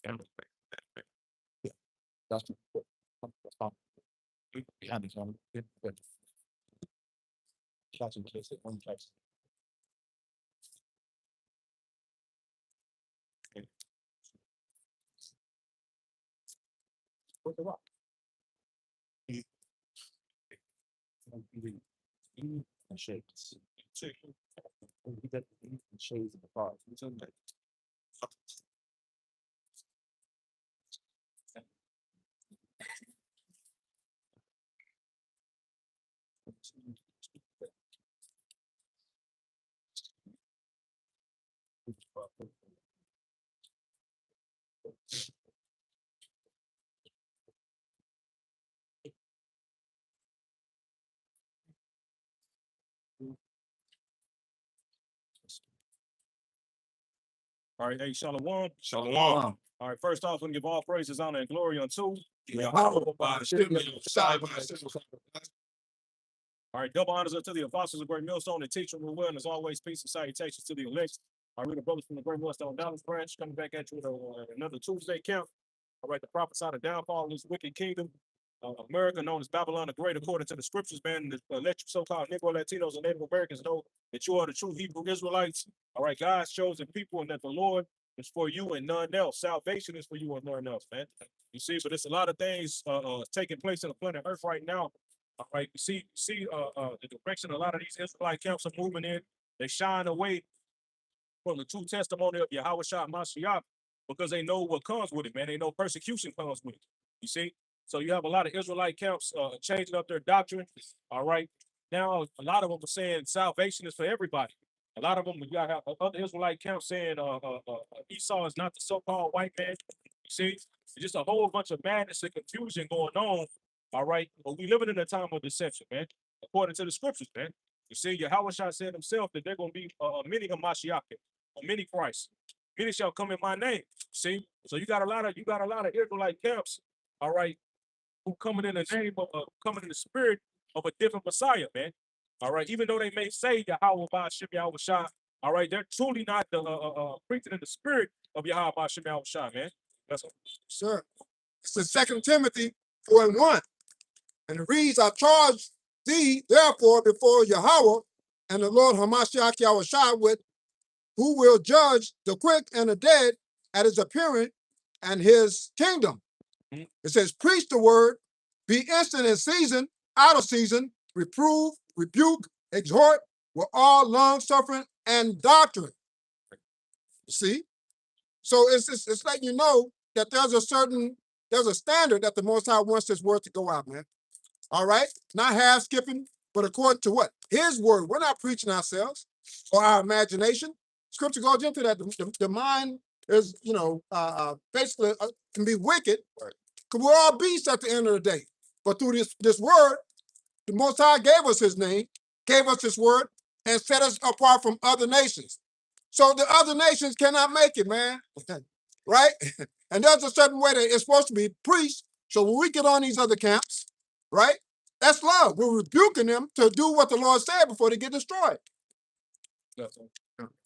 Yeah, that's fine. Behind each other. But catching kids at one place. What the rock? He and shapes. He got shades of the car. All right, hey, Shalom. Shalom. All right, first off, we give all praises, honor, and glory unto. Yahweh, All right, double honors unto the apostles of Great Millstone, the teacher who will, and as always, peace and salutations to the elect. All right, the brothers from the Great Millstone Dallas branch coming back at you with another Tuesday count. All right, the prophesy the downfall of this wicked kingdom. America, known as Babylon the Great, according to the scriptures, man, let you so-called Negro Latinos and Native Americans know that you are the true Hebrew Israelites. All right, God's chosen people, and that the Lord is for you and none else. Salvation is for you and none else, man. You see, but there's a lot of things taking place in the planet Earth right now. All right, you see the direction a lot of these Israelite camps are moving in. They shine away from the true testimony of Yahweh Shah Mashiach because they know what comes with it, man. They know persecution comes with it. You see? So you have a lot of Israelite camps changing up their doctrine. All right. Now, a lot of them are saying salvation is for everybody. A lot of them, you got other Israelite camps saying Esau is not the so-called white man. You see? It's just a whole bunch of madness and confusion going on. All right. But we living in a time of deception, man, according to the scriptures, man. You see, Yahweh Shah said himself that they're going to be many Hamashiach, many Christ. Many shall come in my name. See? So you got a lot of Israelite camps, all right, who coming in the name of coming in the spirit of a different Messiah, man. All right, even though they may say Yahweh Ba'ashem Yahweh Shah, all right, they're truly not the preaching in the spirit of Yahweh Ba'ashem Yahweh Shah, man. That's all. sir. It's in 2 Timothy 4:1. And it reads, I charge thee, therefore, before Yahweh and the Lord Hamashiach Yahweh with who will judge the quick and the dead at his appearing and his kingdom. Mhm. It says, preach the word, be instant in season, out of season, reprove, rebuke, exhort with all long suffering and doctrine. See? So it's letting you know that there's a standard that the Most High wants this word to go out, man. All right? Not half skipping, but according to what? His word. We're not preaching ourselves or our imagination. Scripture goes into that. The mind is, basically can be wicked. Because we're all beasts at the end of the day. But through this word, the Most High gave us his name, gave us his word, and set us apart from other nations. So the other nations cannot make it, man. Right? And there's a certain way that it's supposed to be preached. So when we get on these other camps, right? That's love. We're rebuking them to do what the Lord said before they get destroyed. That's all.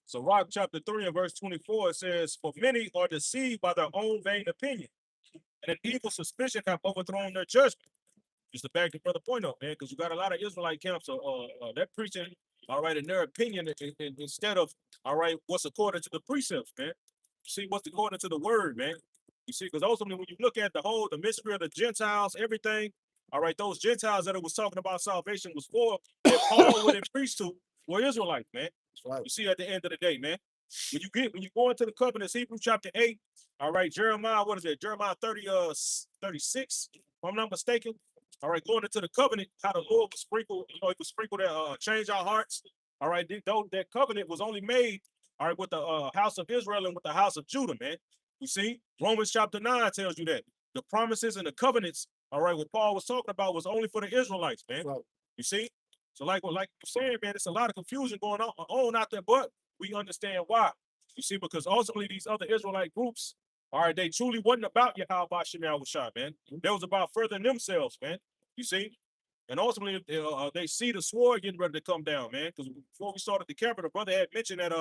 So Rock chapter 3 and verse 24 it says, for many are deceived by their own vain opinion, and an evil suspicion have overthrown their judgment. Just to back the brother point up, man, because you got a lot of Israelite camps they're preaching, all right, in their opinion instead of, all right, what's according to the precepts, man. See what's according to the word, man. You see, because ultimately when you look at the mystery of the Gentiles, everything, all right, those Gentiles that it was talking about salvation was for, that Paul would have preached to were Israelites, man. Right. You see at the end of the day, man. When you go into the covenants, Hebrews chapter 8, all right, Jeremiah, what is it? Jeremiah 36, if I'm not mistaken. All right, going into the covenant, how the Lord was sprinkled, he was sprinkled that change our hearts. All right, though that covenant was only made, all right, with the house of Israel and with the house of Judah, man. You see, Romans chapter 9 tells you that the promises and the covenants, all right, what Paul was talking about was only for the Israelites, man. Right. You see, so like you're saying, man, it's a lot of confusion going on out there, but we understand why. You see, because ultimately these other Israelite groups, all right, they truly wasn't about Yahweh Shem Shah, man. They was about furthering themselves, man. You see, and ultimately they see the sword getting ready to come down, man. Because before we started the camera, the brother had mentioned that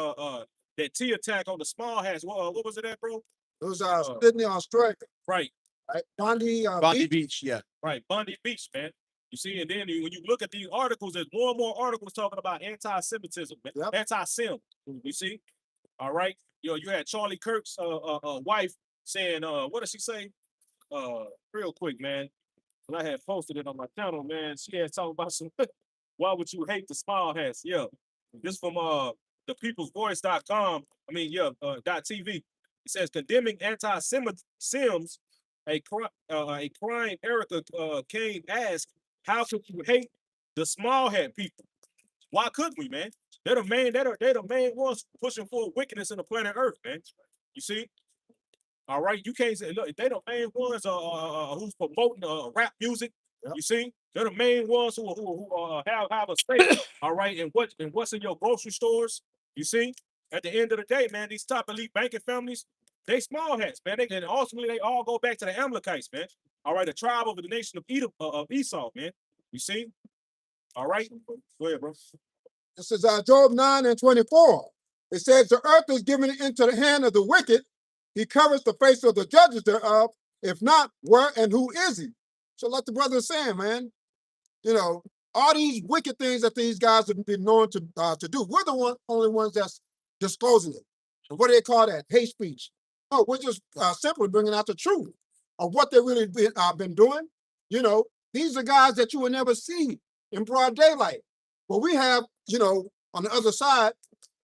that T attack on the small hats. What was it at, bro? Those are Sydney, Australia. Right, Right? Bondi, Bondi Beach. Beach, yeah. right, Bundy Beach, man. You see, and then when you look at these articles, there's more and more articles talking about anti-Semitism, Yep. anti-Sim. You see, all right. You had Charlie Kirk's wife saying, what does she say? Real quick, man. And I had posted it on my channel, man. She had talking about some. Why would you hate the smile hats? Yeah, this from thepeoplesvoice.com. I mean, yeah, .tv. It says condemning anti-Sims, a crime. Erica Kane asked, "How could you hate the small hat people? Why couldn't we, man? They're the main ones pushing for wickedness in the planet Earth, man. You see." All right, you can't say look. They the main ones who's promoting rap music. Yep. You see, they're the main ones who have a stake. All right, and what's in your grocery stores. You see, at the end of the day, man, these top elite banking families, they small hats, man. And ultimately they all go back to the Amalekites, man. All right, the tribe of the nation of Edom, of Esau, man. You see, all right. Go ahead, bro. This is Job 9:24. It says, the earth is given into the hand of the wicked. He covers the face of the judges thereof. If not, where and who is he? So like the brother is saying, man, you know, all these wicked things that these guys have been known to do, we're the only ones that's disclosing it. And what do they call that? Hate speech. No, we're just simply bringing out the truth of what they've really been doing. You know, these are guys that you will never see in broad daylight. But we have, you know, on the other side,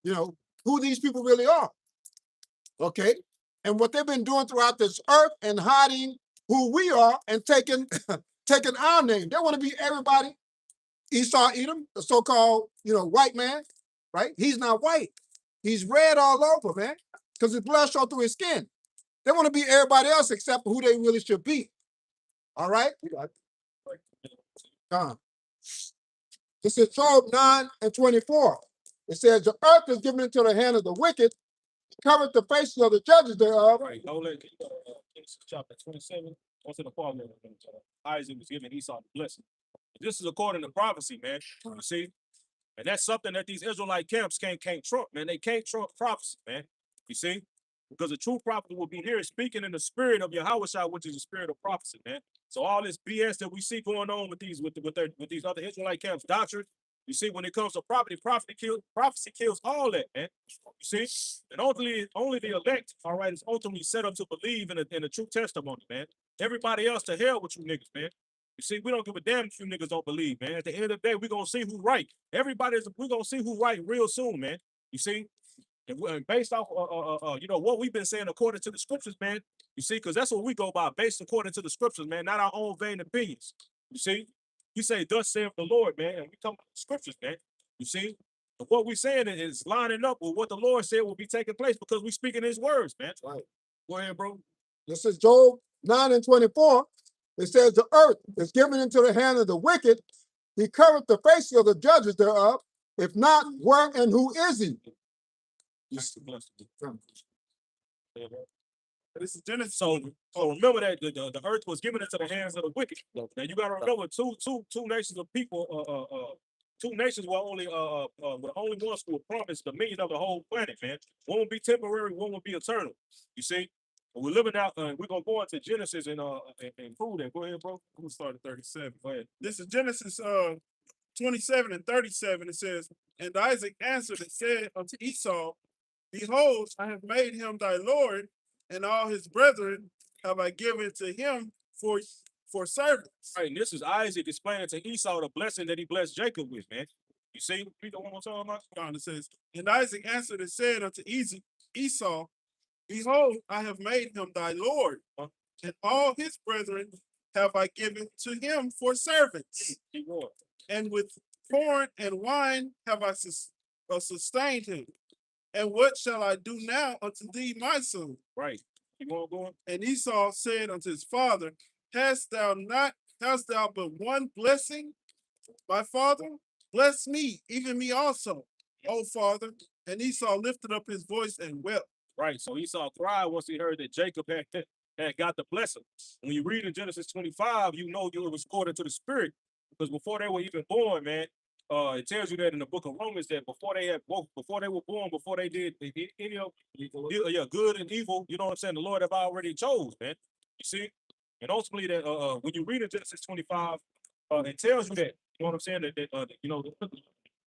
you know, who these people really are. Okay? And what they've been doing throughout this earth and hiding who we are and taking taking our name. They want to be everybody. Esau Edom, the so-called, you know, white man, right? He's not white. He's red all over, man, because his blood showed through his skin. They want to be everybody else except who they really should be. All right? This is Job 9:24. It says, the earth is given into the hand of the wicked, covered the faces of the judges thereof. Right. Hold it. Genesis chapter 27. What's in the part where Isaac was giving Esau the blessing? This is according to prophecy, man. You see? And that's something that these Israelite camps can't trump, man. They can't trump prophecy, man. You see? Because the true prophet will be here speaking in the spirit of Yahushua, which is the spirit of prophecy, man. So all this BS that we see going on with these other Israelite camps doctrine, you see, when it comes to prophecy kills all that, man. You see, and only the elect, all right, is ultimately set up to believe in the true testimony, man. Everybody else, to hell with you niggas, man. You see, we don't give a damn if you niggas don't believe, man. At the end of the day, we're gonna see who right. We're gonna see who right real soon, man. You see, and based off, you know, what we've been saying according to the scriptures, man. You see, because that's what we go by, based according to the scriptures, man, not our own vain opinions. You see, you say, "Thus saith the Lord," man, and we come from the scriptures, man. You see, and what we're saying is lining up with what the Lord said will be taking place because we speaking His words, man. Right. Go ahead, bro. This is Job 9:24. It says, the earth is given into the hand of the wicked. He covered the faces of the judges thereof. If not, where and who is he? This is Genesis. So remember that the earth was given into the hands of the wicked. Now you got to remember, two nations of people, two nations were only ones who were promised the dominion of the whole planet, man. One will be temporary, one will be eternal. You see, and we're living out. We're gonna go into Genesis and prove that. Go ahead, bro. We'll start at 37. Go ahead. This is Genesis 27 and 37. It says, and Isaac answered and said unto Esau, behold, I have made him thy lord, and all his brethren have I given to him for servants. Right, and this is Isaac explaining to Esau the blessing that he blessed Jacob with, man. You see, read the one more time, Mark. It says, and Isaac answered and said unto Esau, behold, I have made him thy lord, and all his brethren have I given to him for servants. And with corn and wine have I sustained him. And what shall I do now unto thee, my son? Right. Keep on going. And Esau said unto his father, hast thou but one blessing, my father? Bless me, even me also, O father. And Esau lifted up his voice and wept. Right. So Esau cried once he heard that Jacob had got the blessing. When you read in Genesis 25, you know it was according to the spirit. Because before they were even born, man, it tells you that in the book of Romans that before they were born, before they did any of good and evil, you know what I'm saying? The Lord have already chose, man. You see, and ultimately that when you read in Genesis 25, it tells you that, you know what I'm saying?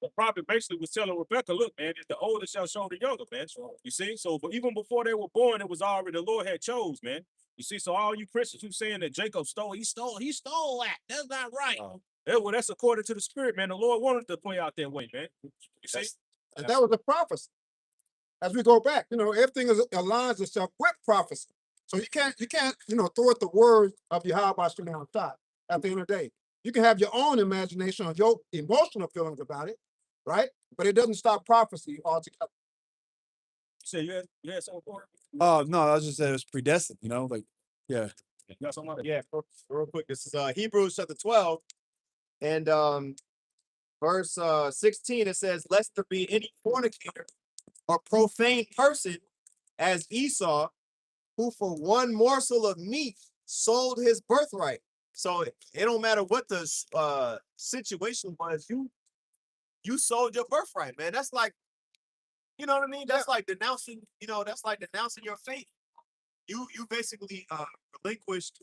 The prophet basically was telling Rebecca, look, man, the older shall show the younger, man. You see, so but even before they were born, it was already the Lord had chose, man. You see, so all you Christians who saying that Jacob stole that. That's not right. Yeah, well, that's according to the spirit, man. The Lord wanted to play out that way, man. You see? And that was a prophecy. As we go back, everything aligns itself with prophecy. So you can't, throw at the word of Yahweh Shem on top at the end of the day. You can have your own imagination or your emotional feelings about it, right? But it doesn't stop prophecy altogether. So you had something for it? No, I was just saying it's predestined, like, yeah. You got something like that? Yeah, real quick. This is Hebrews chapter 12 and verse 16. It says, "Lest there be any fornicator or profane person as Esau, who for one morsel of meat sold his birthright." So it don't matter what the situation was, you sold your birthright, man. That's like, you know what I mean? That's like denouncing, your faith. You basically relinquished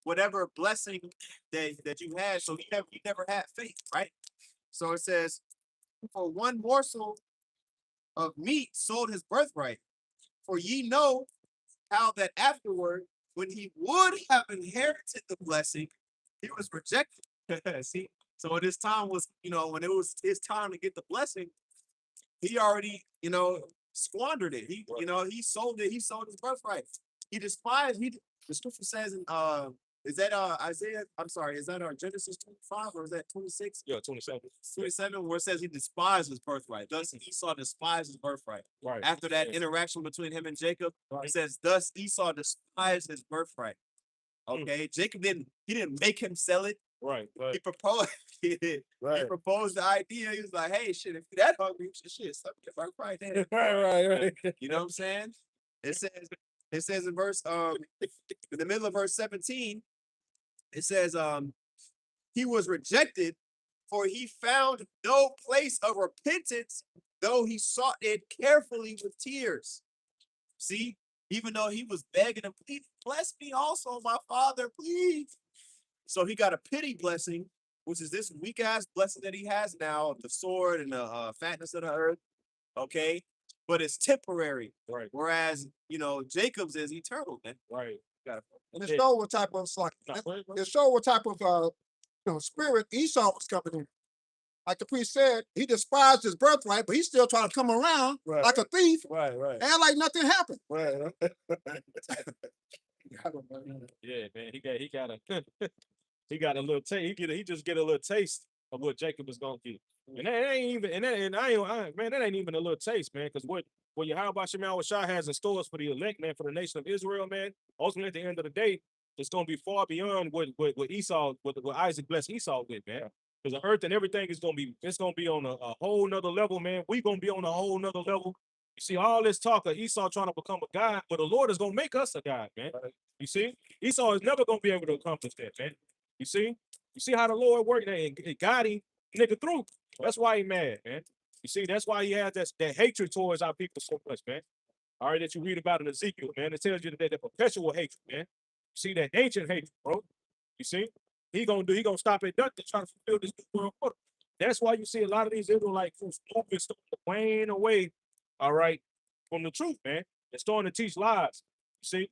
whatever blessing that you had, so you never had faith, right? So it says, for one morsel of meat sold his birthright. For ye know how that afterward, when he would have inherited the blessing, he was rejected. See, so when his time was, when it was his time to get the blessing, he already, squandered it. He sold it. He sold his birthright. He despised. The scripture says in is that Isaiah? I'm sorry, is that Genesis 25 or is that 26? Yeah, 27. 27, where it says he despised his birthright. Thus Esau despised his birthright. Right. After that interaction between him and Jacob, it says, thus Esau despised his birthright. Okay, Jacob didn't make him sell it. Right. He proposed. He proposed the idea. He was like, "Hey, shit, if you're that hungry, shit, suck your birthright then." Right. You know what I'm saying? It says in verse in the middle of verse 17, it says he was rejected, for he found no place of repentance, though he sought it carefully with tears. See, even though he was begging and pleading, bless me also, my father, please. So he got a pity blessing, which is this weak ass blessing that he has now of the sword and the fatness of the earth. Okay, but it's temporary. Right. Whereas Jacob's is eternal, man. Right. And it showed what type of it showed what type of spirit Esau was coming in. Like the priest said, he despised his birthright, but he's still trying to come around like a thief, Right. and like nothing happened. Right. Yeah, man. He got a little taste. He just get a little taste of what Jacob is gonna get. And that ain't even that ain't even a little taste, man. Because what Yahweh Shema Shah has in stores for the elect, man, for the nation of Israel, man. Ultimately, at the end of the day, it's gonna be far beyond what Esau, what Isaac blessed Esau with, man. Because the earth and everything is gonna be on a whole nother level, man. We gonna be on a whole nother level. You see, all this talk of Esau trying to become a god, but the Lord is gonna make us a god, man. You see, Esau is never gonna be able to accomplish that, man. You see how the Lord worked, and it got him nigga through. That's why he mad, man. You see, that's why he has that hatred towards our people so much, man. All right, that you read about in Ezekiel, man. It tells you that perpetual hatred, man. You see that ancient hatred, bro. You see, he gonna stop at nothing trying to fulfill this new world order. That's why you see a lot of these Israelite movements starting to wane away, all right, from the truth, man. They're starting to teach lies. You see,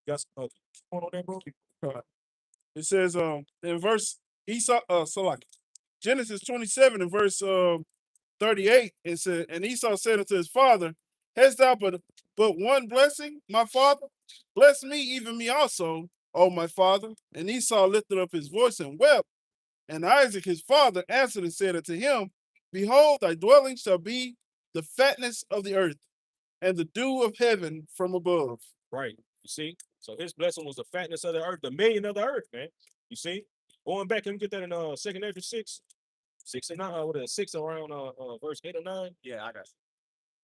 got some going on there, bro. It says in verse Genesis 27 and verse 38, it said, and Esau said unto his father, hast thou but one blessing, my father? Bless me, even me also, O my father. And Esau lifted up his voice and wept. And Isaac his father answered and said unto him, behold, thy dwelling shall be the fatness of the earth, and the dew of heaven from above. Right. You see? So his blessing was the fatness of the earth, the million of the earth, man. You see? Going back and get that in 2nd Ezra 6. 6 and 9, 6 around verse 8 or 9. Yeah, I got you.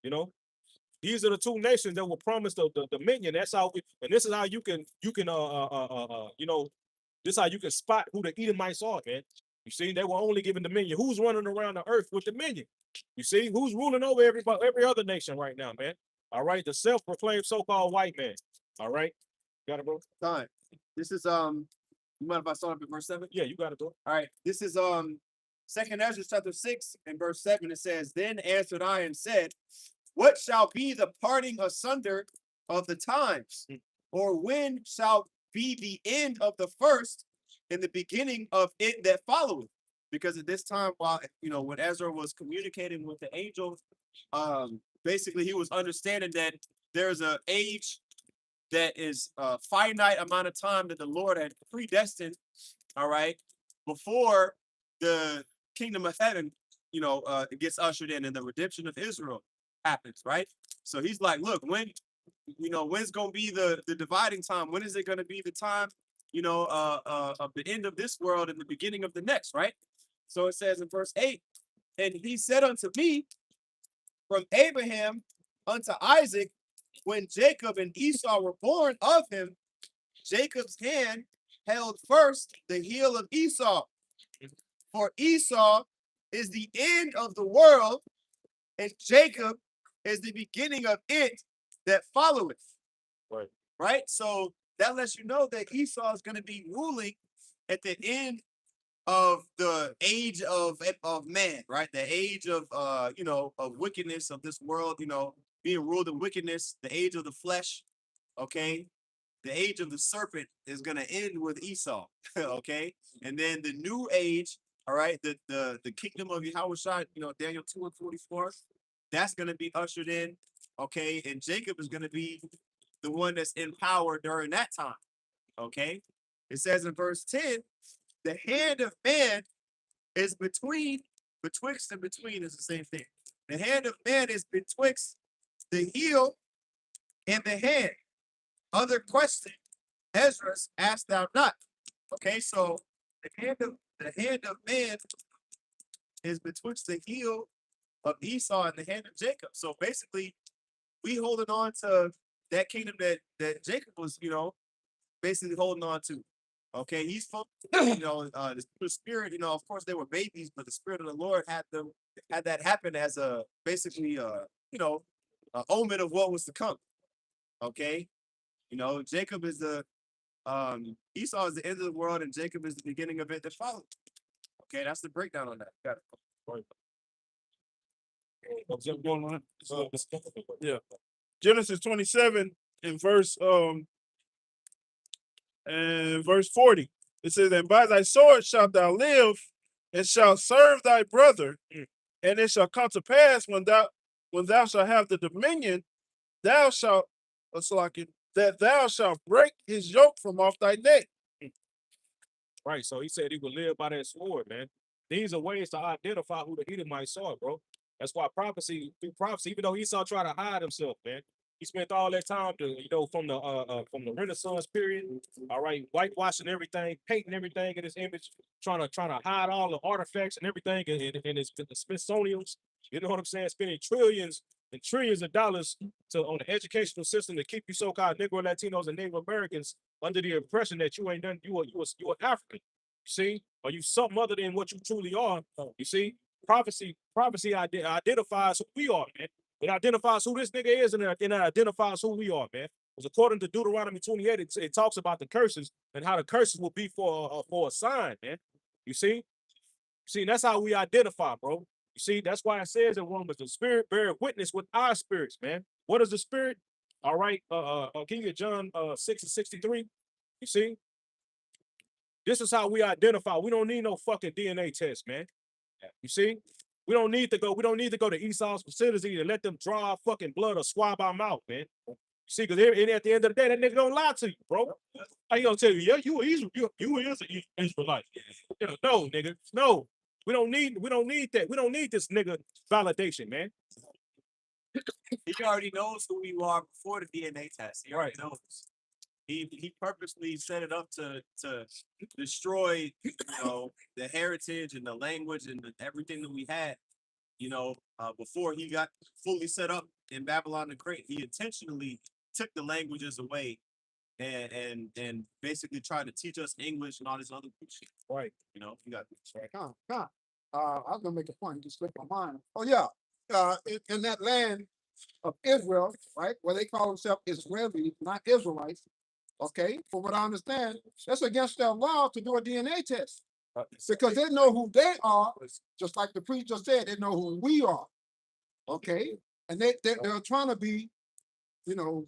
You know? These are the two nations that were promised the dominion. That's how this is how you can this is how you can spot who the Edomites are, man. You see, they were only given dominion. Who's running around the earth with dominion? You see, who's ruling over every other nation right now, man? All right, the self-proclaimed so-called white man. All right, got it, bro? Time. This is you mind if I start up at verse 7? Yeah, you got it, bro. All right, this is Second Ezra chapter 6 and verse 7. It says, Then answered I and said, What shall be the parting asunder of the times? Or when shall be the end of the first and the beginning of it that followeth? Because at this time, while when Ezra was communicating with the angel, basically he was understanding that there's an age that is a finite amount of time that the Lord had predestined, all right, before the kingdom of heaven, it gets ushered in and the redemption of Israel happens, right? So he's like, look, when's gonna be the dividing time? When is it gonna be the time, of the end of this world and the beginning of the next, right? So it says in verse 8, and he said unto me, from Abraham unto Isaac, when Jacob and Esau were born of him, Jacob's hand held first the heel of Esau. For Esau is the end of the world, and Jacob is the beginning of it that followeth. Right. Right? So that lets you know that Esau is going to be ruling at the end of the age of man, right? The age of of wickedness of this world, being ruled in wickedness, the age of the flesh, okay? The age of the serpent is gonna end with Esau, okay? And then the new age, all right, the kingdom of Yahushua, Daniel 2:44, that's gonna be ushered in, okay? And Jacob is gonna be the one that's in power during that time, okay? It says in verse 10, the hand of man is betwixt and between is the same thing. The hand of man is betwixt the heel and the hand. Other question, Ezra, asked thou not. Okay, so the hand of man is betwixt the heel of Esau and the hand of Jacob. So basically, we holding on to that kingdom that Jacob was, basically holding on to. Okay, he's from, the spirit, of course they were babies, but the spirit of the Lord had that happen as a basically, an omen of what was to come. Okay, Jacob is Esau is the end of the world, and Jacob is the beginning of it that followed. Okay, that's the breakdown on that. Got it. Yeah. Genesis 27 and verse 40. It says, and by thy sword shalt thou live, and shalt serve thy brother, and it shall come to pass when thou shalt have the dominion, thou shalt that thou shalt break his yoke from off thy neck. Right. So he said he would live by that sword, man. These are ways to identify who the Edomites are, bro. That's why prophecy, even though Esau tried to hide himself, man, he spent all that time from the Renaissance period, all right, whitewashing everything, painting everything in his image, trying to hide all the artifacts and everything in his Smithsonian's. You know what I'm saying? Spending trillions and trillions of dollars on the educational system to keep you so-called Negro, Latinos, and Native Americans under the impression that you ain't done, you are African. You see, or you something other than what you truly are. You see, prophecy identifies who we are, man. It identifies who this nigga is, and it identifies who we are, man. Because according to Deuteronomy 28, it talks about the curses and how the curses will be for a sign, man. You see, that's how we identify, bro. You see, that's why it says in Romans, the Spirit bear witness with our spirits, man. What is the Spirit? All right, can you get John 6:63? You see, this is how we identify. We don't need no fucking DNA test, man. You see, we don't need to go to Esau's facility and let them draw our fucking blood or swab our mouth, man. You see, because at the end of the day, that nigga don't lie to you, bro. How you gonna tell you? Yeah, you is an Israelite. No, nigga, no. We don't need that. We don't need this nigga validation, man. He already knows who you are before the DNA test. He already knows. He purposely set it up to destroy, the heritage and the language and everything that we had, before he got fully set up in Babylon the Great. He intentionally took the languages away and basically try to teach us English and all this other shit. Right. You know, you got right. I was gonna make a point, just slipped my mind. Oh, yeah, in that land of Israel, right, where they call themselves Israelis, not Israelites, okay, from what I understand, that's against their law to do a DNA test. Because they know who they are, just like the priest just said, they know who we are. Okay, and they're trying to be, you know,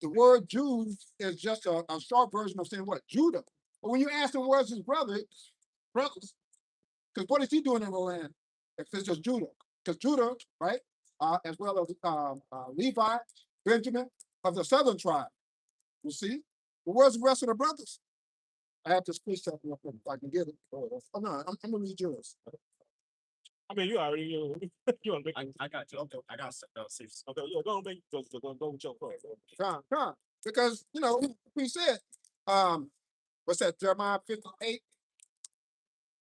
the word Jews is just a short version of saying what? Judah. But when you ask him where's his brothers, because what is he doing in the land if it's just Judah? Because Judah, right, as well as Levi, Benjamin, of the southern tribe. You see? But where's the rest of the brothers? I have this precept up if I can get it. Oh no, I'm gonna read yours. I mean, you already you want to make. I got you. Okay, I got six. Okay, yeah, go on, make go with your part. Come. Because you know, we said, what's that, Jeremiah 58?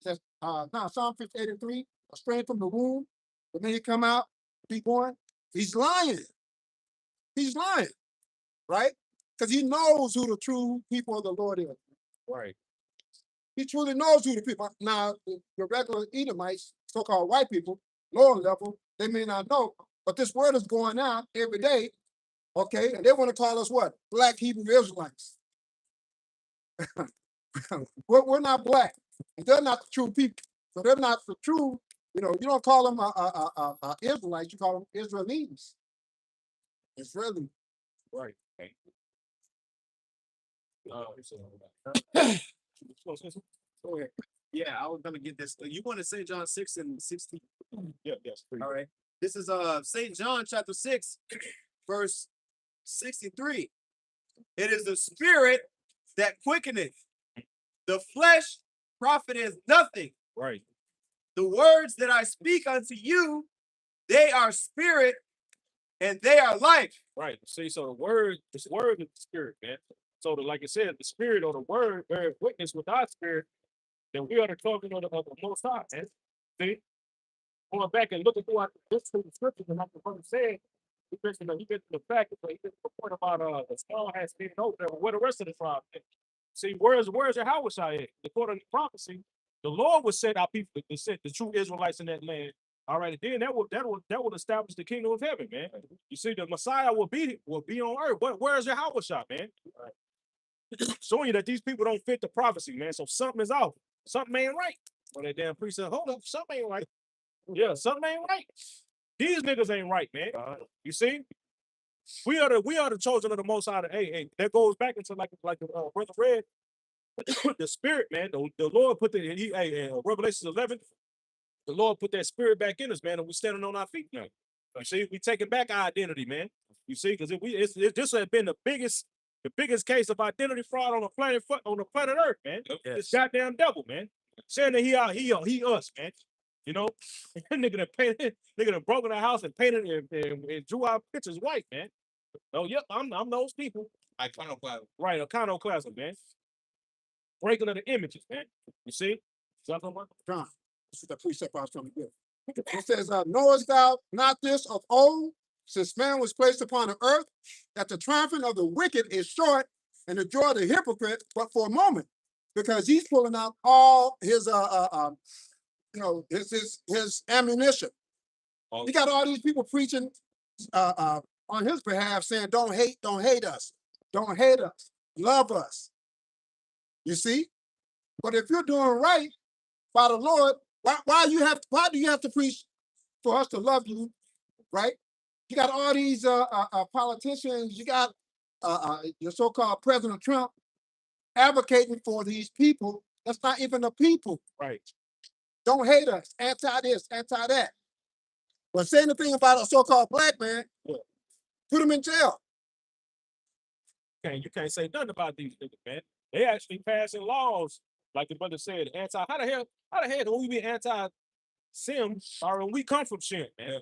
Says, no, Psalm 58 and 3, a strain from the womb, but then he come out, be born. He's lying. He's lying, right? Because he knows who the true people of the Lord is. Right. He truly knows who the people. Now, the regular Edomites, so-called white people, lower level, they may not know, but this word is going out every day, okay? And they want to call us what? Black Hebrew Israelites. We're not black, and they're not the true people. So they're not the true, you know, you don't call them Israelites, you call them Israelis. Israeli. Right. Go ahead. Yeah, I was gonna get this. You want to St. John 6 and 16? Yeah, yes. All right. This is St. John chapter 6, verse 63. It is the spirit that quickeneth. The flesh profiteth nothing. Right. The words that I speak unto you, they are spirit and they are life. Right. See, so the word is the spirit, man. So like I said, the spirit or the word bears witness with our spirit that we are the token of the Most High, man. See, going back and looking through the scriptures, and like the brother said, he mentioned the fact that he mentioned the point about the stone has been over there, but where the rest of the tribe at? See, where's Yahweh at? According to prophecy, the Lord would set our people to set the true Israelites in that land. All right, and then that would establish the kingdom of heaven, man. You see, the Messiah will be on earth. Where's Yahweh, man? Showing you that these people don't fit the prophecy, man. So something is off. Something ain't right. Well, that damn priest said, hold up, something ain't right. Yeah, something ain't right. These niggas ain't right, man. You see? We are the chosen of the Most High. Hey, that goes back into like the brother read, the spirit, man. The Lord put Revelation 11, the Lord put that spirit back in us, man, and we're standing on our feet now. You see, we taking back our identity, man. You see, because this has been the biggest case of identity fraud on the planet Earth, man. This goddamn devil, man. Saying that he us, man. You know, nigga that broken our house and painted and drew our pictures white, man. Oh, yep, I'm those people. Iconoclasm. Right, iconoclasm, man. Breaking of the images, man. You see? Something like John, this is the precept I was trying to give. It says, knowest thou not this of old, since man was placed upon the earth, that the triumphing of the wicked is short, and the joy of the hypocrite but for a moment, because he's pulling out all his his ammunition. He got all these people preaching on his behalf, saying, don't hate us, love us. You see? But if you're doing right by the Lord, why do you have to preach for us to love you, right? You got all these politicians, you got your so-called President Trump advocating for these people. That's not even the people. right. Don't hate us, anti this, anti that. But say anything about a so-called black man, put him in jail. You can't say nothing about these niggas, man. They actually passing laws, like the brother said, how the hell do we be anti-Sim or when we come from Shem, man?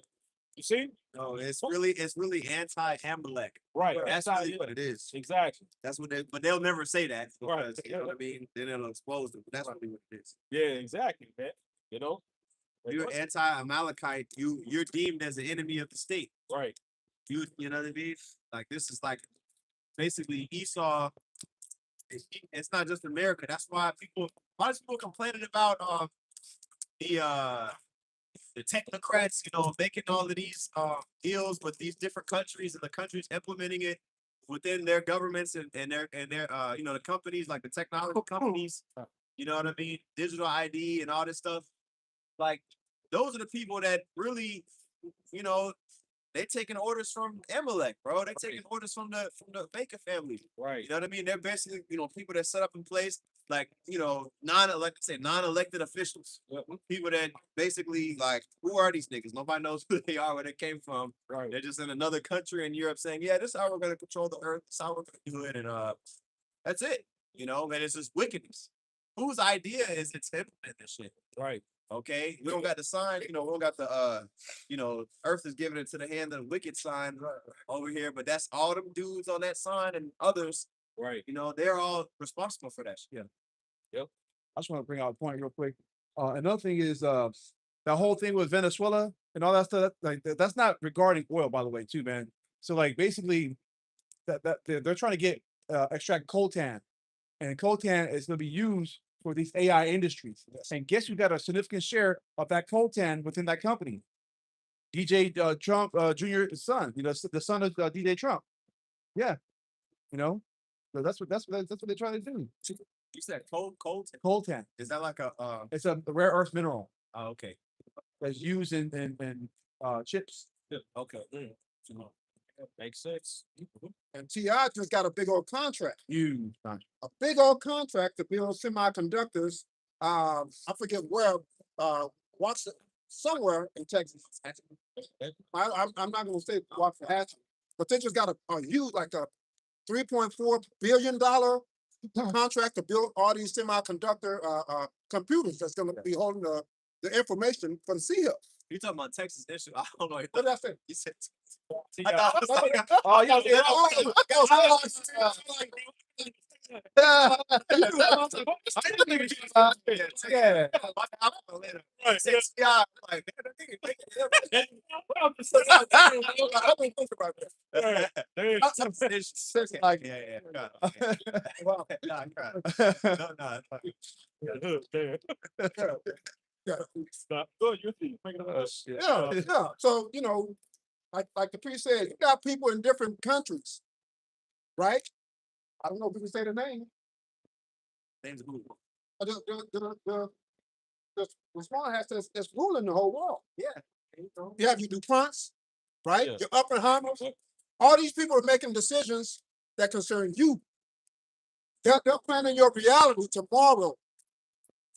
You see? No, it's really anti-Amalek. Right. That's really what it is. Exactly. That's what but they'll never say that Right. because, you know what I mean? Then it'll expose them. That's really what it is. Yeah, exactly, man. You know? You're anti-Amalekite, you're deemed as an enemy of the state. Right. You know what I mean? Like this is like basically Esau. It's not just America. That's why a lot of people complaining about the technocrats, making all of these deals with these different countries and the countries implementing it within their governments and their the companies like the technology companies, you know what I mean? Digital ID and all this stuff. Like those are the people that really, they taking orders from Amalek, bro. They taking orders from the Baker family. Right. You know what I mean? They're basically, people that set up in place, like, non-elected officials. People that basically like, who are these niggas? Nobody knows who they are, where they came from. Right. They're just in another country in Europe saying, yeah, this is how we're gonna control the earth, this is how we're gonna do it, and that's it. And it's just wickedness. Whose idea is it to implement this shit? Right. Okay, we don't got the sign, we don't got the earth is giving it to the hand of the wicked sign over here, but that's all them dudes on that sign and others, Right. they're all responsible for that shit. I just want to bring out a point real quick. Another thing is that whole thing with Venezuela and all that stuff. That's not regarding oil, by the way, too, man. So like basically, that they're trying to get extract coltan, and coltan is going to be used for these AI industries. And guess who got a significant share of that coltan within that company? DJ Trump Jr.'s son. The son of DJ Trump. Yeah, so that's what they're trying to do. You said cold? Coltan. Is that like a It's a rare earth mineral oh, okay. that's used in chips. Okay. Makes sense. And TI just got a big old contract. Huge contract. A big old contract to build semiconductors. I forget where. Somewhere in Texas. I'm not going to say Waxahachie, but they just got a huge, like a $3.4 billion contract to build all these semiconductor computers that's going to be holding the information for the Sea Hill. You talking about Texas issue? I don't know. What did I say? You said Oh, yeah. Yeah. Stop. Good. You see. Yeah. So, like the priest said, you got people in different countries, right? I don't know if we can say the name. Name's who? The small hat that's ruling the whole world. Yeah. You have your DuPonts, right? Yeah. Your Oppenheimers. All these people are making decisions that concern you. They're planning your reality tomorrow.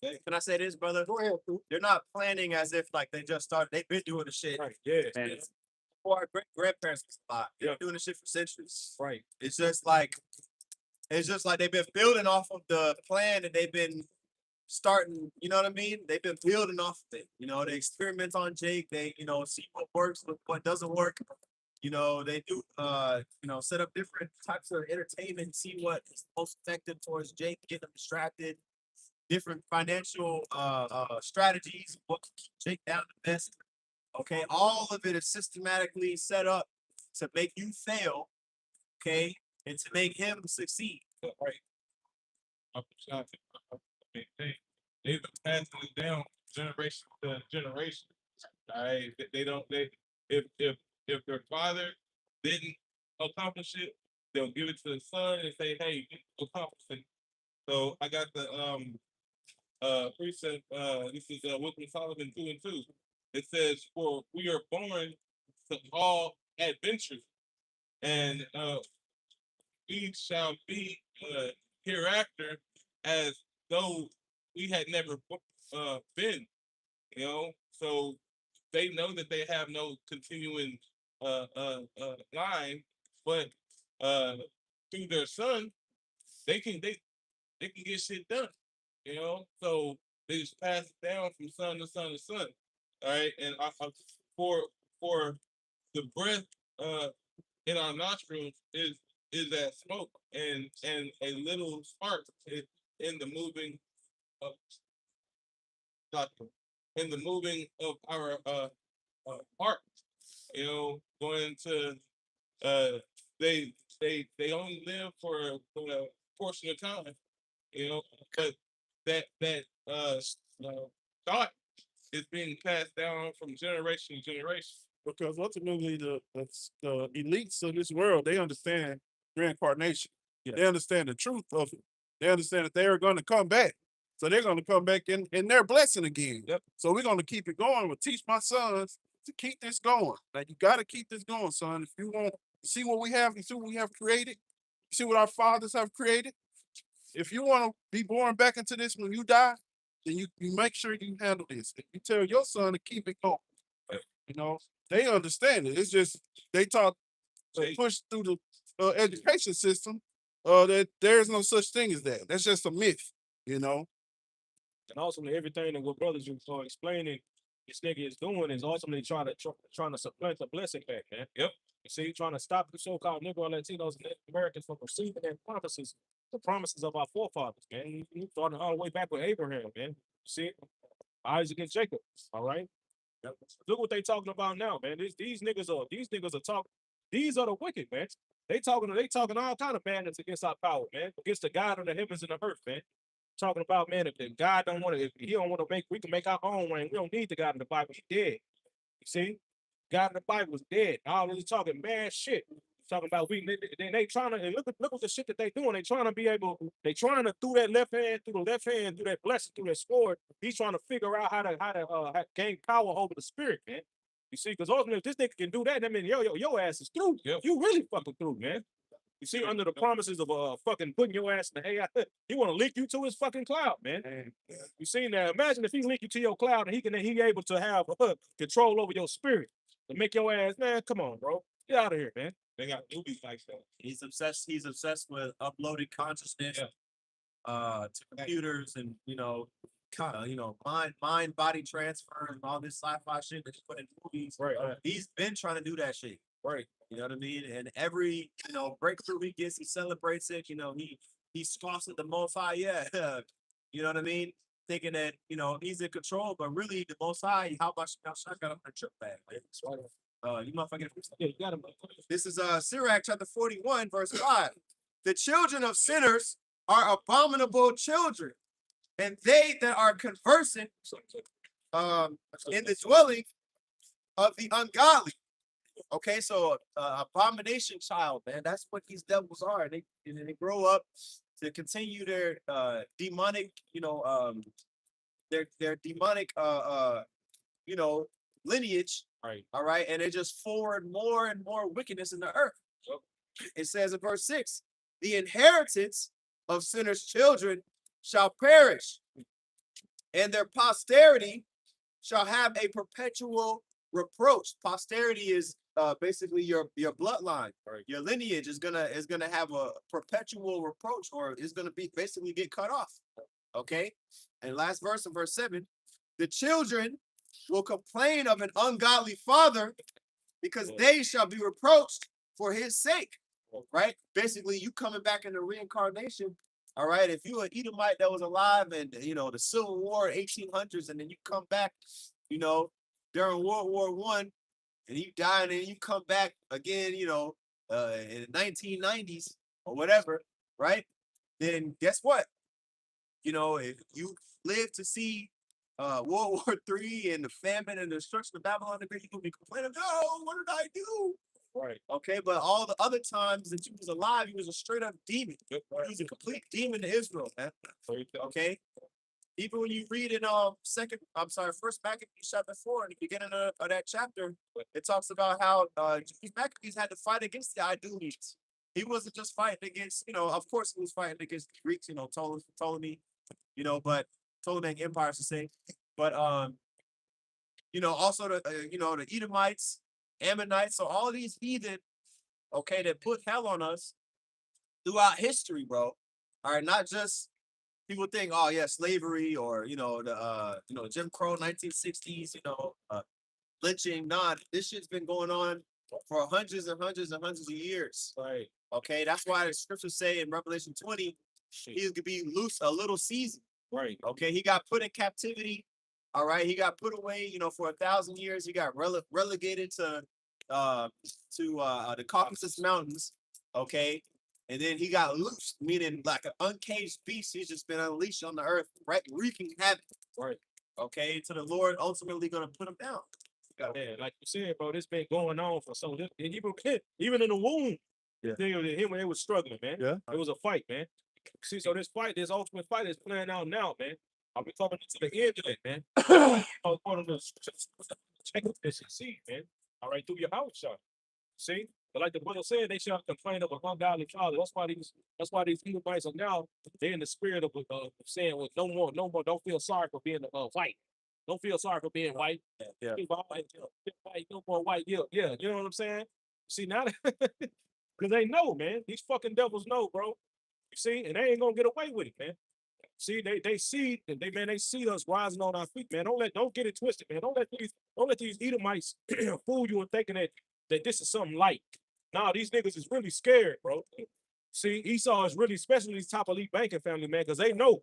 Can I say this, brother? Go ahead, dude. They're not planning as if like they just started. They've been doing the shit. Right. Yeah. And before our grandparents was alive, they've Yeah. been doing this shit for centuries. Right. It's just like they've been building off of the plan that they've been starting, you know what I mean? They've been building off of it. They experiment on Jake, they, see what works, what doesn't work. They do set up different types of entertainment, see what is most effective towards Jake, get them distracted, different financial strategies, what can keep Jake down the best. Okay, all of it is systematically set up to make you fail, okay, and to make him succeed. Right. They've been passing it down generation to generation. All right, if their father didn't accomplish it, they'll give it to the son and say, "Hey, you accomplished it." So I got the precept. This is William Solomon 2:2. It says, "For we are born to all adventures, and we shall be hereafter as though we had never been." So they know that they have no continuing line, but through their son, they can get shit done. So they just pass it down from son to son to son. All right, and for the breath in our nostrils is that smoke and a little spark in the moving of in the moving of our heart. Going to they they only live for a portion of time, you know, but that thought is being passed down from generation to generation. Because ultimately the elites of this world, they understand reincarnation. Yeah. They understand the truth of it. They understand that they are going to come back. So they're going to come back in their blessing again. Yep. So we're going to keep it going. We'll teach my sons to keep this going. Like, you got to keep this going, son. If you want to see what we have, you see what we have created, you see what our fathers have created. If you want to be born back into this when you die, then you make sure you handle this. If you tell your son to keep it going, you know, they understand it. It's just they taught push through the education system that there is no such thing as that. That's just a myth, you know. And ultimately, everything that what brothers are explaining, this nigga is doing is ultimately trying to supplant the blessing back, man. Yep. You see, trying to stop the so-called Negro and Latinos and Native Americans from receiving their promises, the promises of our forefathers, man. You starting all the way back with Abraham, man. You see, Isaac and Jacob. All right. Look what they talking about now, man. These niggas are talking. These are the wicked, man. They talking all kind of madness against our power, man. Against the God of the heavens and the earth, man. Talking about, man, if God don't want to, if he don't want to make, we can make our own reign. We don't need the God in the Bible. He dead. You see? God in the Bible was dead. All this talking mad shit. Talking about they trying to, and look at the shit that they doing. They trying to through that left hand, through that blessing, through that sword. He's trying to figure out how to gain power over the spirit, man. You see, because ultimately, if this nigga can do that, I mean, your ass is through. Yep. You really fucking through, man. You see, under the promises of fucking putting your ass in the AI, he want to link you to his fucking cloud, man. You see now? Imagine if he link you to your cloud and he able to have control over your spirit to make your ass, man. Come on, bro, get out of here, man. They got newbies like that. He's obsessed with uploading consciousness to computers and mind body transfer and all this sci-fi shit that you put in movies. Right. He's been trying to do that shit. Right. You know what I mean? And every breakthrough he gets, he celebrates it. You know, he scoffs at the Most High. Yeah. You know what I mean? Thinking that he's in control, but really the Most High, how much I got on the trip bag, man. You motherfucking. Yeah, you got him. This is Sirach chapter 41, verse 5. The children of sinners are abominable children, and they that are conversant in the dwelling of the ungodly. Okay, so abomination child, man. That's what these devils are. They grow up to continue their demonic, their demonic lineage. Right. All right. And they just forward more and more wickedness in the earth. It says in verse 6, the inheritance of sinners' children shall perish, and their posterity shall have a perpetual reproach. Posterity is basically your bloodline. Right. Your lineage is gonna have a perpetual reproach, or is gonna be basically get cut off. Okay. And last verse in verse 7, the children will complain of an ungodly father because they shall be reproached for his sake. Right? Basically, you coming back in the reincarnation. All right. If you an Edomite that was alive in the Civil War 1800s, and then you come back, during World War I, and you die, and then you come back again, in the 1990s or whatever, right? Then guess what? If you live to see World War III and the famine and the destruction of Babylon, you're gonna be complaining, oh, what did I do? Right. Okay, but all the other times that you was alive, you was a straight up demon. You was a complete demon to Israel, man. Okay. Even when you read in First Maccabees chapter 4, in the beginning of that chapter, it talks about how Maccabees had to fight against the Idumeans. He wasn't just fighting against, of course he was fighting against the Greeks, Ptolemy, but Ptolemaic Empire to say, but also the Edomites, Ammonites, so all these heathen, okay, that put hell on us throughout history, bro. All right, not just people think, oh yeah, slavery or the Jim Crow 1960s, lynching. Nah, this shit's been going on for hundreds and hundreds and hundreds of years. Right. Okay, that's why the scriptures say in Revelation 20, he's gonna be loose a little season. Right. Okay, he got put in captivity. All right, he got put away, for 1,000 years. He got relegated to the Caucasus Mountains. Okay. And then he got loose, meaning like an uncaged beast. He's just been unleashed on the earth, right? Wreaking havoc. Right. Okay. To the Lord ultimately gonna put him down. Yeah, like you said, bro, this been going on for so this, and even in the womb, Yeah. him when they was struggling, man. Yeah. It was a fight, man. See, so this fight, this ultimate fight is playing out now, man. I'll be coming to the end of it, man. I was one of the check this and see, man. All right, through your house, shot. See? But like the brother said, they shall complain of an ungodly father. That's why these Edomites are now they're in the spirit of saying, well, no more, don't feel sorry for being white. Don't feel sorry for being white. Yeah. White, no more white guilt. Yeah, you know what I'm saying? See now because they know, man. These fucking devils know, bro. You see, and they ain't gonna get away with it, man. See, they see they see us rising on our feet, man. Don't get it twisted, man. Don't let these Edomites fool you in thinking that this is something light. Nah, these niggas is really scared, bro. See, Esau is really, especially these top elite banking family, man, because they know.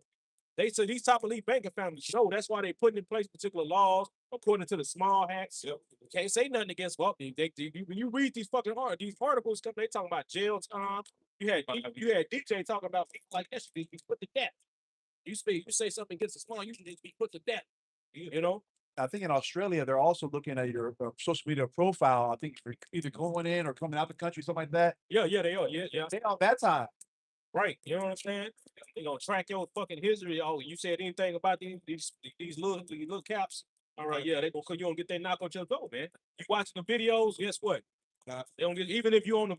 They say these top elite banking families know that's why they putting in place particular laws according to the small hats. Yep. Can't say nothing against what when you read these these articles, they talking about jail time. You had DJ talking about people like that should be put to death. You say something against the small, you should be put to death. You know? I think in Australia, they're also looking at your social media profile. I think for either going in or coming out the country, something like that. Yeah, they are. Yeah. They on that time. Right. You know what I'm saying? They gonna track your fucking history. Oh, you said anything about these little caps? All right, yeah, they gonna you don't get that knock on your door, man. You watching the videos, guess what? They don't get even if you on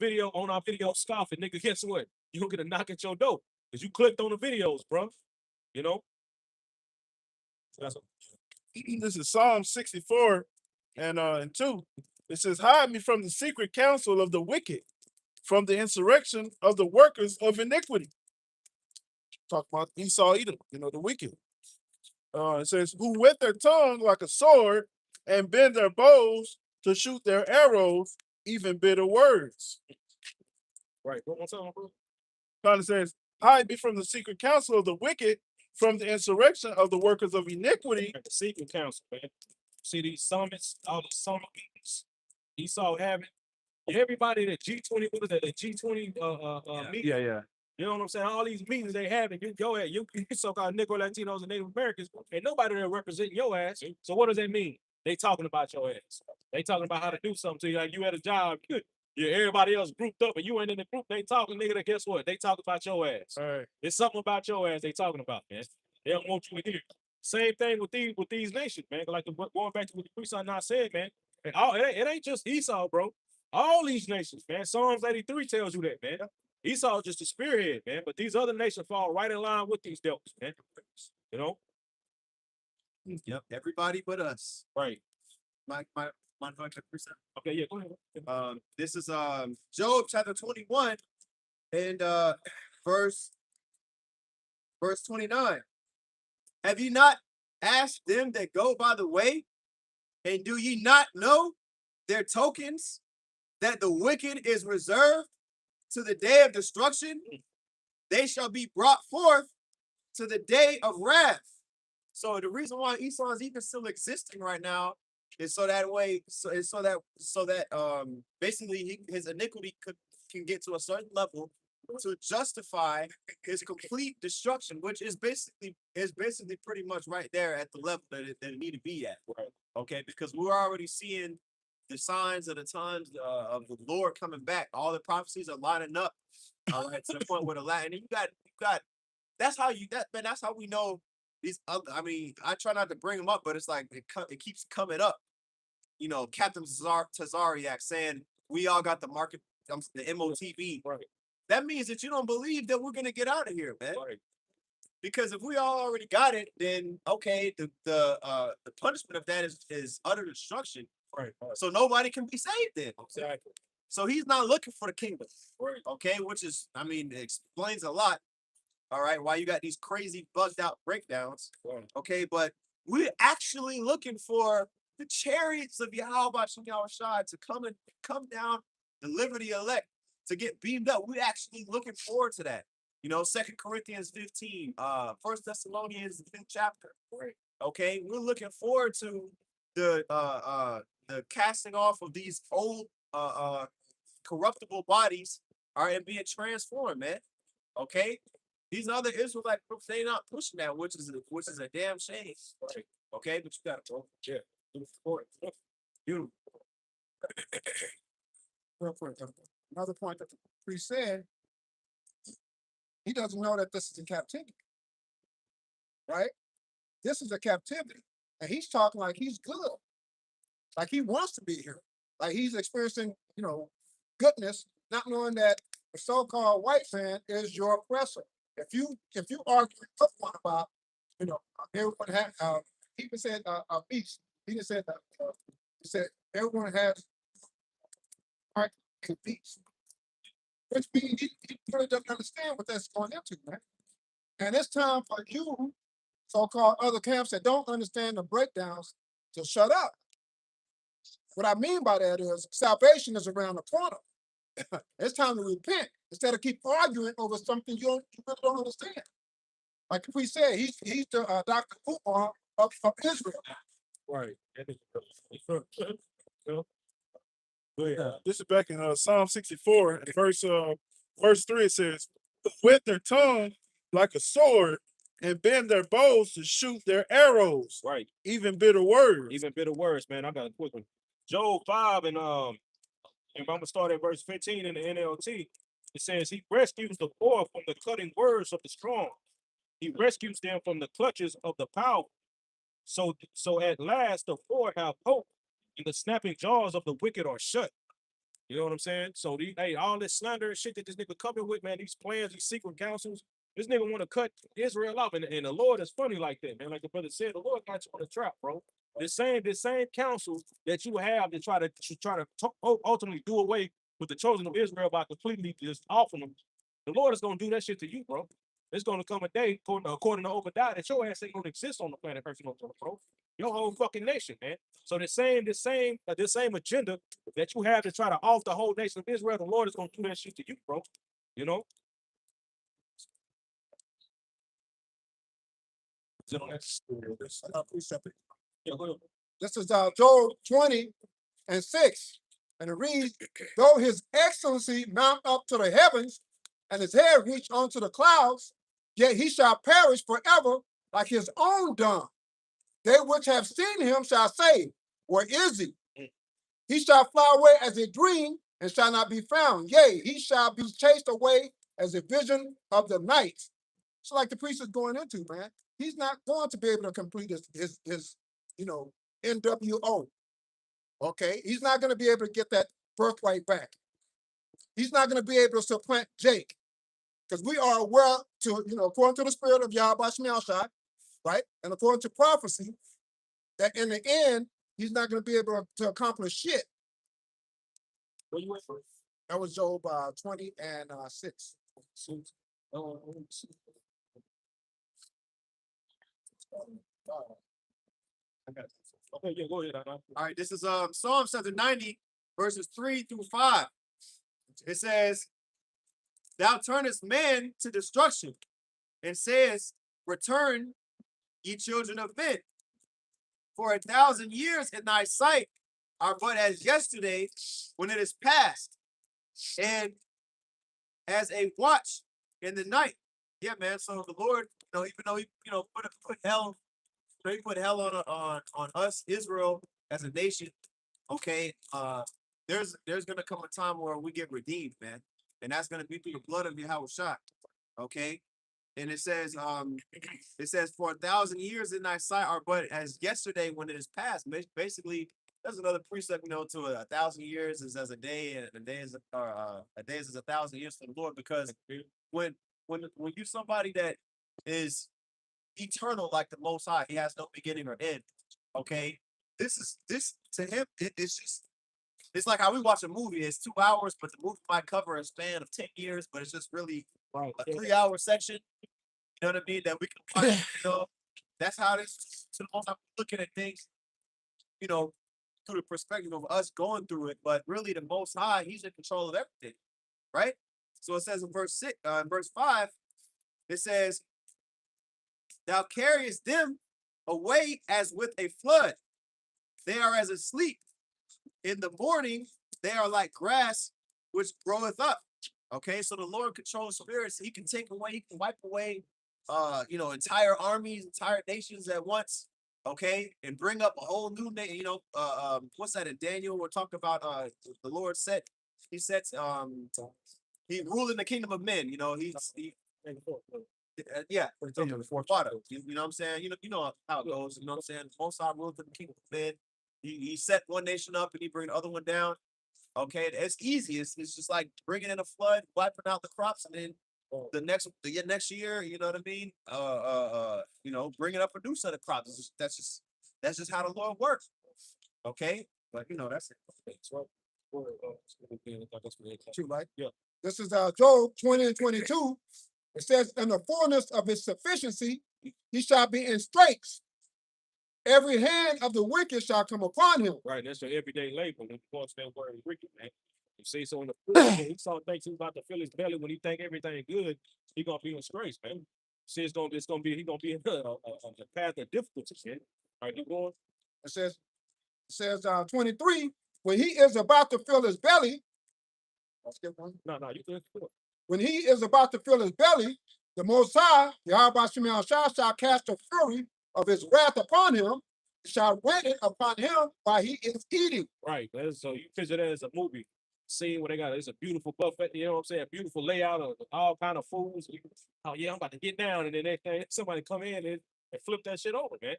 our video scoffing, nigga, guess what? You don't get a knock at your door. Because you clicked on the videos, bro. You know? This is Psalm 64 and 2. It says, hide me from the secret counsel of the wicked, from the insurrection of the workers of iniquity. Talk about Esau, Edom, the wicked. It says, who whet their tongue like a sword and bend their bows to shoot their arrows, even bitter words. Right. One more time, bro. Kind of says, hide me from the secret counsel of the wicked, from the insurrection of the workers of iniquity. The secret counsel, man. See these summits, all the summit meetings. Esau having everybody that G20, what is that? The G20 meeting. Yeah. You know what I'm saying? All these meetings they have, and you go at you so-called Negro Latinos and Native Americans, and nobody there representing your ass. So what does that mean? They talking about your ass. They talking about how to do something to you. Like you at a job, everybody else grouped up, and you ain't in the group. They talking, nigga. Guess what? They talking about your ass. All right. It's something about your ass they talking about, man. They don't want you in here. Same thing with these nations, man. Like going back to what the priest not said, man. And it ain't just Esau, bro. All these nations, man. Psalms 83 tells you that, man. Esau just a spearhead, man. But these other nations fall right in line with these devils, man. You know? Yep. Everybody but us. Right. My Okay, yeah, go ahead. This is Job chapter 21 and verse 29. Have ye not asked them that go by the way, and do ye not know their tokens, that the wicked is reserved to the day of destruction? They shall be brought forth to the day of wrath. So the reason why Esau is even still existing right now is so that basically his iniquity can get to a certain level to justify his complete destruction, which is basically pretty much right there at the level that it need to be at. Right. Okay, because we're already seeing the signs of the times of the Lord coming back. All the prophecies are lining up. All right, to the point where the Latin, and you got. That's how we know these. I mean, I try not to bring them up, but it's like it keeps coming up. Captain Tazariak saying we all got the market, the MOTV. Right. That means that you don't believe that we're gonna get out of here, man. Right. Because if we all already got it, then okay, the punishment of that is utter destruction. Right. So nobody can be saved then. Exactly. So he's not looking for the kingdom. Right. Okay, which is, I mean, it explains a lot. All right, why you got these crazy bugged out breakdowns. Right. Okay, but we're actually looking for the chariots of Yahweh Shai to come down, deliver the elect, to get beamed up. We're actually looking forward to that. 2 Corinthians 15, 1 Thessalonians, the 5th chapter. Right. Okay, we're looking forward to the casting off of these old corruptible bodies, all right, and being transformed, man. Okay, these other Israelite groups, they not pushing that, which is a damn shame. Right. Okay, but you got to go. Yeah. Do it for it. You Real quick, another point that the priest said, he doesn't know that this is in captivity. Right? This is a captivity. And he's talking like he's good. Like he wants to be here. Like he's experiencing, goodness, not knowing that the so-called white man is your oppressor. If you argue with one about, everyone has, he even said a beast. He just said everyone has right to beast. Which means he really doesn't understand what that's going into, man. And it's time for you, so-called other camps that don't understand the breakdowns, to shut up. What I mean by that is salvation is around the corner. It's time to repent instead of keep arguing over something you really don't understand. Like we said, he's the Dr. Umar of Israel. Right. Go ahead. This is back in Psalm 64, and verse 3, it says, "With their tongue like a sword, and bend their bows to shoot their arrows, Right. even bitter words." Even bitter words, man. I got a quick one. Job 5 and I'm gonna start at verse 15 in the NLT. It says he rescues the poor from the cutting words of the strong. He rescues them from the clutches of the powerful. So at last the poor have hope, and the snapping jaws of the wicked are shut. You know what I'm saying? So all this slander and shit that this nigga coming with, man, these plans, these secret councils, this nigga want to cut Israel off, and the Lord is funny like that, man. Like the brother said, the Lord got you on the trap, bro. This same counsel that you have to try to ultimately do away with the chosen of Israel by completely just offering them. The Lord is gonna do that shit to you, bro. It's gonna come a day, according to Obadiah, that your ass ain't gonna exist on the planet, bro. Your whole fucking nation, man. So this same agenda that you have to try to off the whole nation of Israel, the Lord is gonna do that shit to you, bro. You know. This is Job 20:6. And it reads, though his excellency mount up to the heavens, and his head reach unto the clouds, yet he shall perish forever like his own dung. They which have seen him shall say, where is he? He shall fly away as a dream and shall not be found. Yea, he shall be chased away as a vision of the night. So like the priest is going into, man, he's not going to be able to complete his NWO. Okay, he's not going to be able to get that birthright back. He's not going to be able to supplant Jake, because we are aware to, according to the spirit of Yahweh Shemashai, right, and according to prophecy, that in the end he's not going to be able to accomplish shit. Where you went for? That was Job 20:6. Okay, yeah, go ahead. all right? This is Psalm chapter 90, verses 3 through 5. It says, "Thou turnest men to destruction, and says, return, ye children of men. For 1,000 years in thy sight are but as yesterday when it is past, and as a watch in the night." Yeah, man. So the Lord, even though he, put hell, he put hell on us, Israel, as a nation. Okay, there's gonna come a time where we get redeemed, man, and that's gonna be through the blood of Yahushua. Okay, and it says, for 1,000 years in thy sight are but as yesterday when it is past. Basically, there's another precept, to 1,000 years is as a day, and a day is as 1,000 years for the Lord. Because when you're somebody that is eternal like the Most High, he has no beginning or end. Okay, this to him, it's like how we watch a movie. It's 2 hours, but the movie might cover a span of 10 years, but it's just really Right. a 3-hour section. You know what I mean? That we can watch. That's how it is to the Most High, looking at things, through the perspective of us going through it. But really, the Most High, he's in control of everything, right? So it says in verse 5, it says, "Thou carriest them away as with a flood. They are as asleep. In the morning, they are like grass which groweth up. Okay, so the Lord controls spirits. He can take away, he can wipe away entire armies, entire nations at once. Okay, and bring up a whole new nation. What's that in Daniel? We're talking about the Lord he sets he ruling the kingdom of men. Yeah, Continue the fourth water. You know what I'm saying? You know how it goes. You know what I'm saying? Most High rules the kingdom of men. He set one nation up and he bring the other one down. Okay, it's easy. It's just like bringing in a flood, wiping out the crops, and then the next year, you know what I mean? Bringing up a new set of crops. That's just how the Lord works. Okay, but that's it. True, right? Yeah. This is Job 20 and 22. It says, in the fullness of his sufficiency, he shall be in straits. Every hand of the wicked shall come upon him. Right, that's your everyday labor. When you go to that word wicked, man. You see, so in the Esau thinks he's about to fill his belly when he think everything good, he gonna be in disgrace, man. See, he gonna be in a path of difficulty, man. All right, keep going. It says 23, when he is about to fill his belly, No, you good. when he is about to fill his belly, the Most High, Yahweh Shema Shah, shall cast the fury of his wrath upon him, shall wait it upon him while he is eating. Right, man. So you picture that as a movie scene where it's a beautiful buffet, you know what I'm saying? Beautiful layout of all kind of foods. Oh yeah, I'm about to get down, and then next thing somebody come in and flip that shit over, man.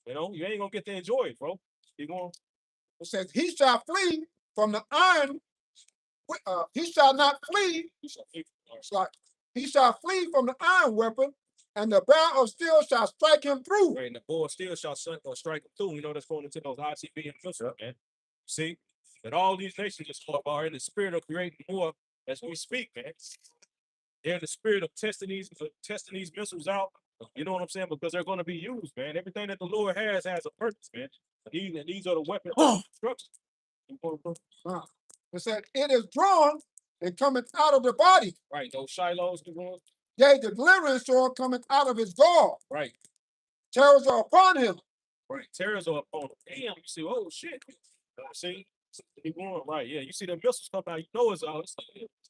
You ain't gonna get to enjoy it, bro. You going It says, he shall flee from the iron, he shall not flee, he shall flee from the iron weapon, and the barrel of steel shall strike him through. right, and the boy still shall strike him through. That's going into those ICB and missiles, man. See? That all these nations are in the spirit of creating more as we speak, man. They're in the spirit of testing these missiles out. You know what I'm saying? Because they're going to be used, man. Everything that the Lord has a purpose, man. These are the weapons of destruction. It said, it is drawn and cometh out of the body. Right, those Shilohs, the ones. Yea, the delivering sword cometh out of his gall. Right, Terrors are upon him. right. Terrors are upon them. Damn, you see, oh shit. See? Keep going, right, yeah. You see the missiles come out, it's all.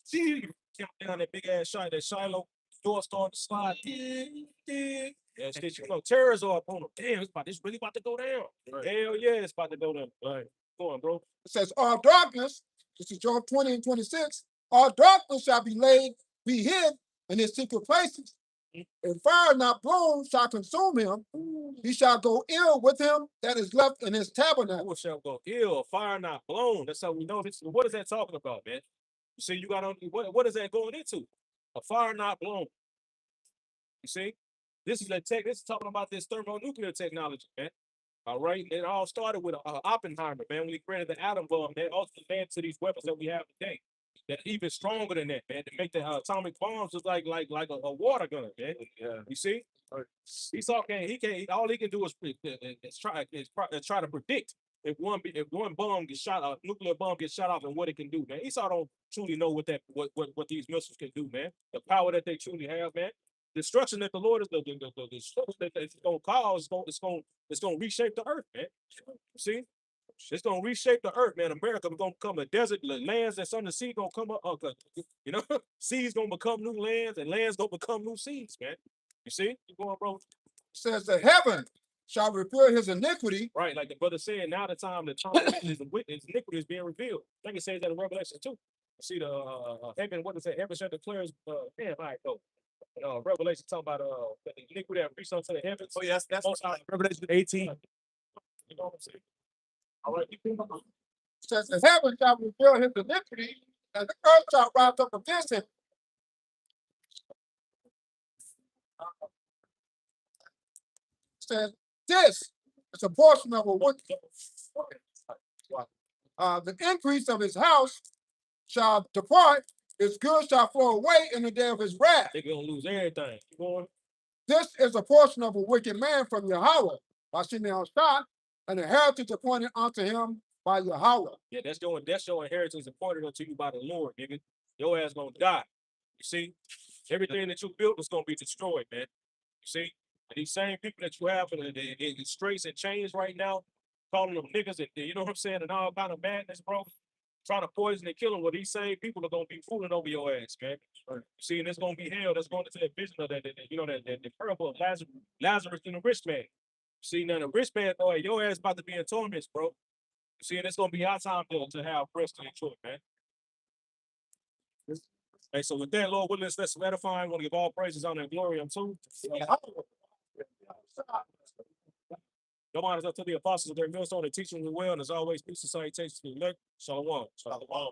See, you count down that big ass shot, that Shiloh door starting to slide. Yeah, shit, terrors are upon them. Damn, it's really about to go down. Right. Hell yeah, it's about to go down. Right. Go on, bro. It says, all darkness, this is Job 20 and 26, all darkness shall be hid in his secret places. If fire not blown shall consume him, he shall go ill with him that is left in his tabernacle. Who shall go ill, fire not blown? That's how we know this. What is that talking about, man? You see, you got on what is that going into? A fire not blown. You see, this is talking about this thermonuclear technology, man. All right, it all started with Oppenheimer, man. When he created the atom bomb, that also led to these weapons that we have today. That even stronger than that, man. To make the atomic bombs just like a water gun, man. Yeah. You see, Esau can't. All he can do is try to predict if one bomb gets shot, a nuclear bomb gets shot off, and what it can do, man. Esau don't truly know what these missiles can do, man. The power that they truly have, man. Destruction that the Lord is the destruction that it's gonna cause. It's gonna reshape the earth, man. See. It's gonna reshape the earth, man. America gonna become a desert. Lands that's under the sea gonna come up. Seas gonna become new lands, and lands gonna become new seas, man. You see? You going, bro? It says the heaven shall reveal his iniquity. Right, like the brother said. Now the time his iniquity is being revealed. I think it says that in Revelation 2. You see the heaven. What does it say? Heaven shall declare his man. All right, go. Revelation talking about the iniquity that reached unto the heavens. Oh yeah, that's Revelation 18. You know what I'm saying? All right, It says the heaven shall reveal his iniquity, and the earth shall rise up against him. It says this is a portion of a wicked. The increase of his house shall depart, his goods shall flow away in the day of his wrath. they're gonna lose everything. Keep going. This is a portion of a wicked man from Yahweh, by Shimei Shah, an inheritance appointed unto him by Yahweh. Yeah, that's your inheritance appointed unto you by the Lord, nigga. Your ass gonna die. You see, everything that you built is gonna be destroyed, man. You see, and these same people that you have in straits and chains right now, calling them niggas, and you know what I'm saying, and all kind of madness, bro. try to poison and kill him. What he say, people are gonna be fooling over your ass, man. See, and it's gonna be hell. That's going into that vision of that, the parable of Lazarus and the rich man. See, now the rich man, oh, your ass about to be in torments, bro. See, and it's gonna be our time to have rest and enjoy, man. Hey, so with that, Lord willing, let's edify. I want to give all praises, honor, and glory unto. No honors up to the apostles of their millstone and teaching them well, and as always, peace and salutations to the elect. Shalom. Shalom.